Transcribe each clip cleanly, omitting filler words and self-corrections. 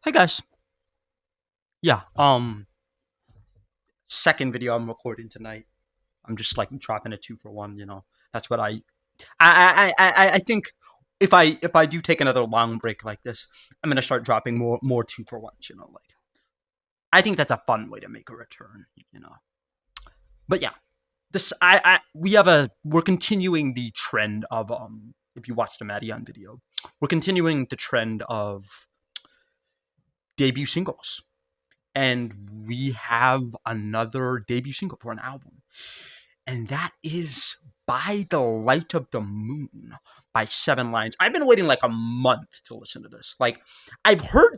Hey guys. Yeah, second video I'm recording tonight. I'm just like dropping a 2 for 1. That's what I think if I do take another long break like this, I'm gonna start dropping more 2 for 1s. Like I think that's a fun way to make a return. But yeah, this I we're continuing the trend of if you watched the Madian video, we're continuing the trend of debut singles. And we have another debut single for an album. And that is By the Light of the Moon by Seven Lions. I've been waiting like a month to listen to this. Like I've heard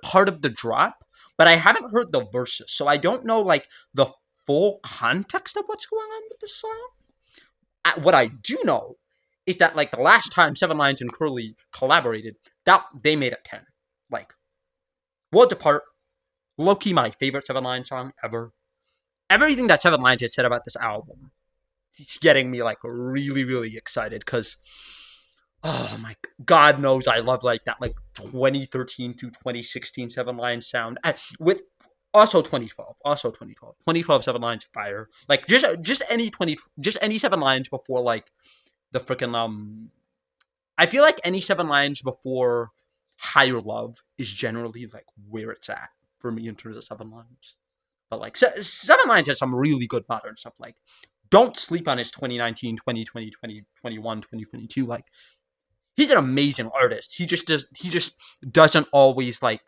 part of the drop, but I haven't heard the verses. So I don't know like the full context of what's going on with this song. What I do know is that like the last time Seven Lions and Curly collaborated, that they made it 10. Like Worlds Apart, low key my favorite Seven Lions song ever. Everything that Seven Lions has said about this album, it's getting me like really, really excited because oh my God knows I love like that like 2013 to 2016 Seven Lions sound with also 2012, 2012 Seven Lions fire. Like just any Seven Lions before like the freaking I feel like any Seven Lions before Higher Love is generally like where it's at for me in terms of Seven Lions. But like Seven Lions has some really good modern stuff. Like don't sleep on his 2019, 2020, 2021, 2022. Like he's an amazing artist. He just doesn't always like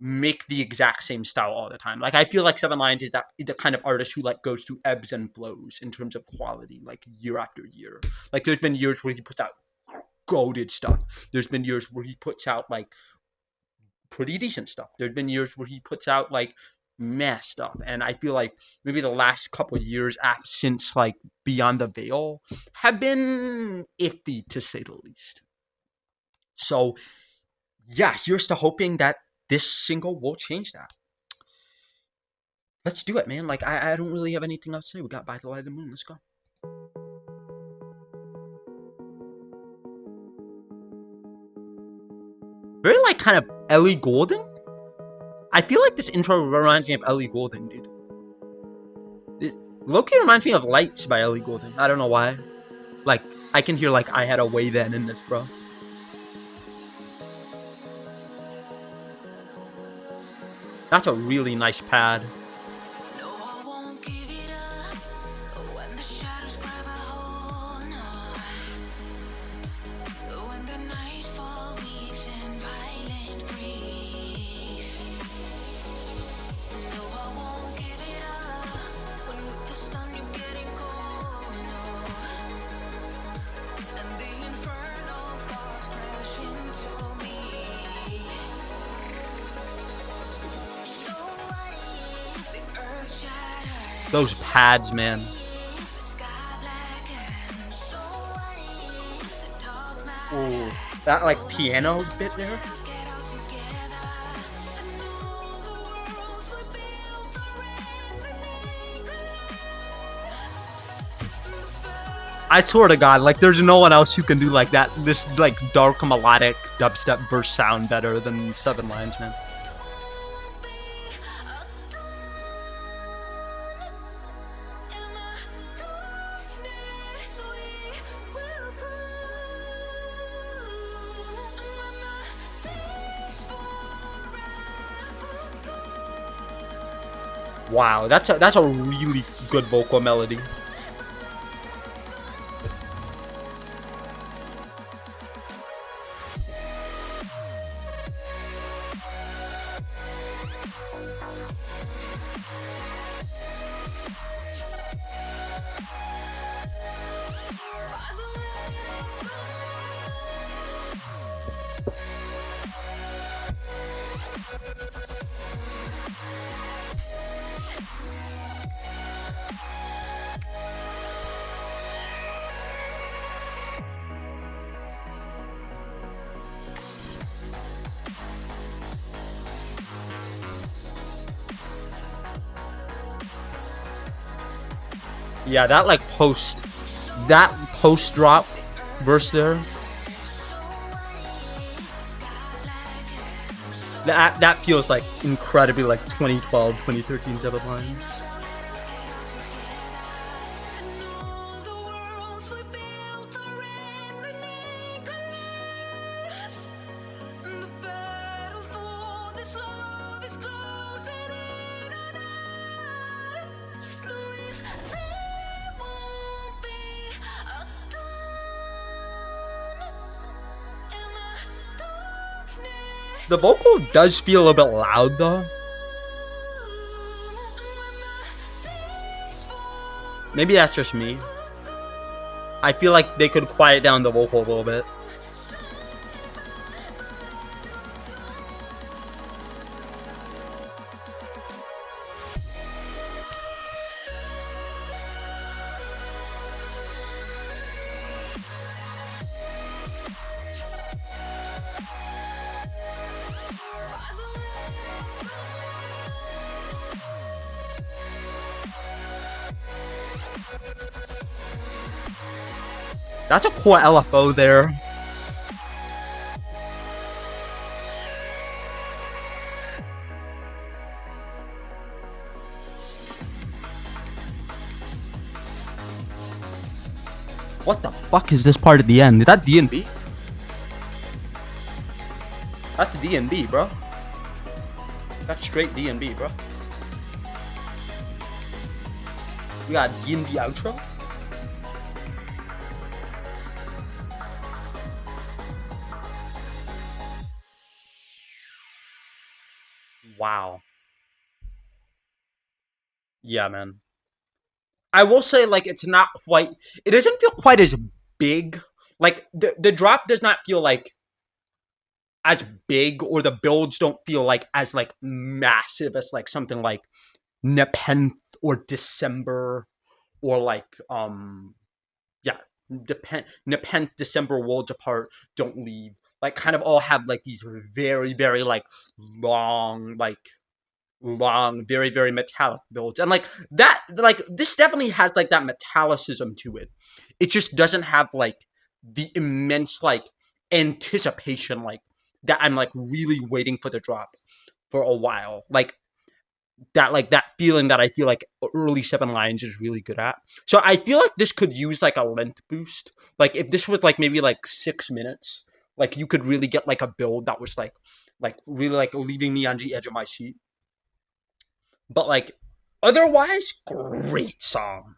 make the exact same style all the time. Like I feel like Seven Lions is the kind of artist who like goes through ebbs and flows in terms of quality, like year after year. Like there's been years where he puts out goaded stuff. There's been years where he puts out like pretty decent stuff. There's been years where he puts out like meh stuff, and I feel like maybe the last couple of years after since like Beyond the Veil have been iffy to say the least. So yeah, here's to hoping that this single will change that. Let's do it, man. Like I don't really have anything else to say. We got By the Light of the Moon. Let's go. Very like kind of Ellie Goulding. I feel like this intro reminds me of Ellie Goulding, dude. Loki reminds me of Lights by Ellie Goulding. I don't know why. Like, I can hear, like, I Had a Way Then in this, bro. That's a really nice pad. Those pads, man. Ooh, that like piano bit there. I swear to God, like there's no one else who can do like that. This like dark melodic dubstep verse sound better than Seven Lions, man. Wow, that's a really good vocal melody. Yeah, that post drop verse there. That feels like incredibly like 2012, 2013 type of lines. The vocal does feel a bit loud though. Maybe that's just me. I feel like they could quiet down the vocal a little bit. That's a cool LFO there. What the fuck is this part at the end? Is that D&B? That's D&B, bro. That's straight D&B, bro. We got D&B outro. Wow. Yeah, man. I will say, like, it's not quite. It doesn't feel quite as big. Like the drop does not feel like as big, or the builds don't feel like as like massive as like something like Nepenthe or December, or like yeah, Nepenthe, December, Worlds Apart, Don't Leave. Like kind of all have like these very very like long like long, very, very metallic builds. And like that, like this definitely has like that metallicism to it. It just doesn't have like the immense like anticipation like that I'm like really waiting for the drop for a while. Like that feeling that I feel like early seven lines is really good at. So I feel like this could use like a length boost. Like if this was like maybe like 6 minutes, like you could really get like a build that was like really like leaving me on the edge of my seat. But like otherwise, great song.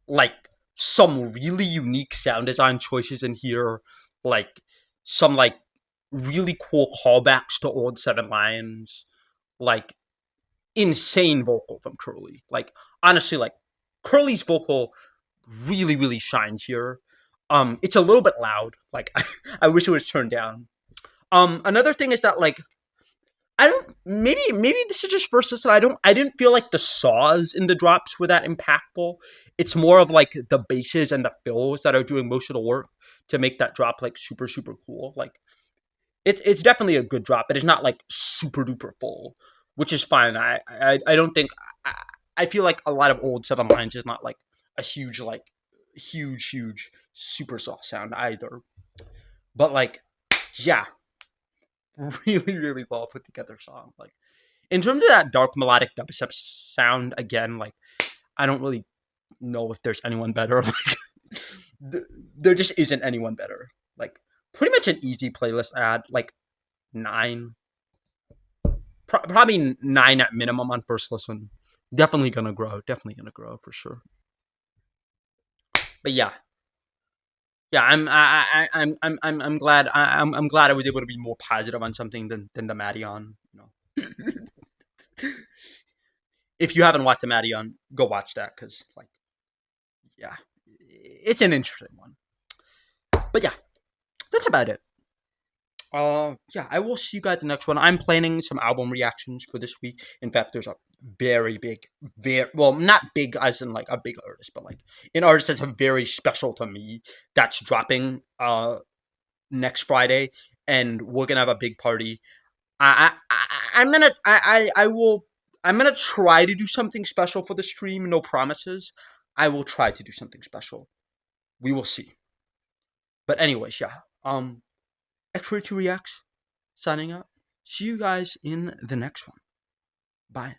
Like some really unique sound design choices in here. Like some like really cool callbacks to old Seven Lions. Like insane vocal from Curly. Like honestly, like Curly's vocal really really shines here. It's a little bit loud. Like I wish it was turned down. Another thing is that like I don't. Maybe this is just first listen. I didn't feel like the saws in the drops were that impactful. It's more of like the basses and the fills that are doing most of the work to make that drop like super super cool. Like it's definitely a good drop, but it's not like super duper full, which is fine. I don't think I feel like a lot of old Seven Lines is not like a huge like huge super soft sound either. But like yeah, really really well put together song. Like in terms of that dark melodic dubstep sound, again, like I don't really know if there's anyone better. Like there just isn't anyone better. Like pretty much an easy playlist ad. Like nine, probably nine at minimum on first listen. Definitely gonna grow. Definitely gonna grow for sure. But yeah, yeah. I'm glad. I'm glad I was able to be more positive on something than the Madion. You know. If you haven't watched the Madion, go watch that because like yeah, it's an interesting one. But yeah, that's about it. Yeah, I will see you guys the next one. I'm planning some album reactions for this week. In fact, there's a very big, very well, not big as in like a big artist, but like an artist that's very special to me that's dropping next Friday, and we're gonna have a big party. I'm gonna I will I'm gonna try to do something special for the stream. No promises. I will try to do something special. We will see. But anyways, yeah. X-Ray 2 Reacts signing out. See you guys in the next one. Bye.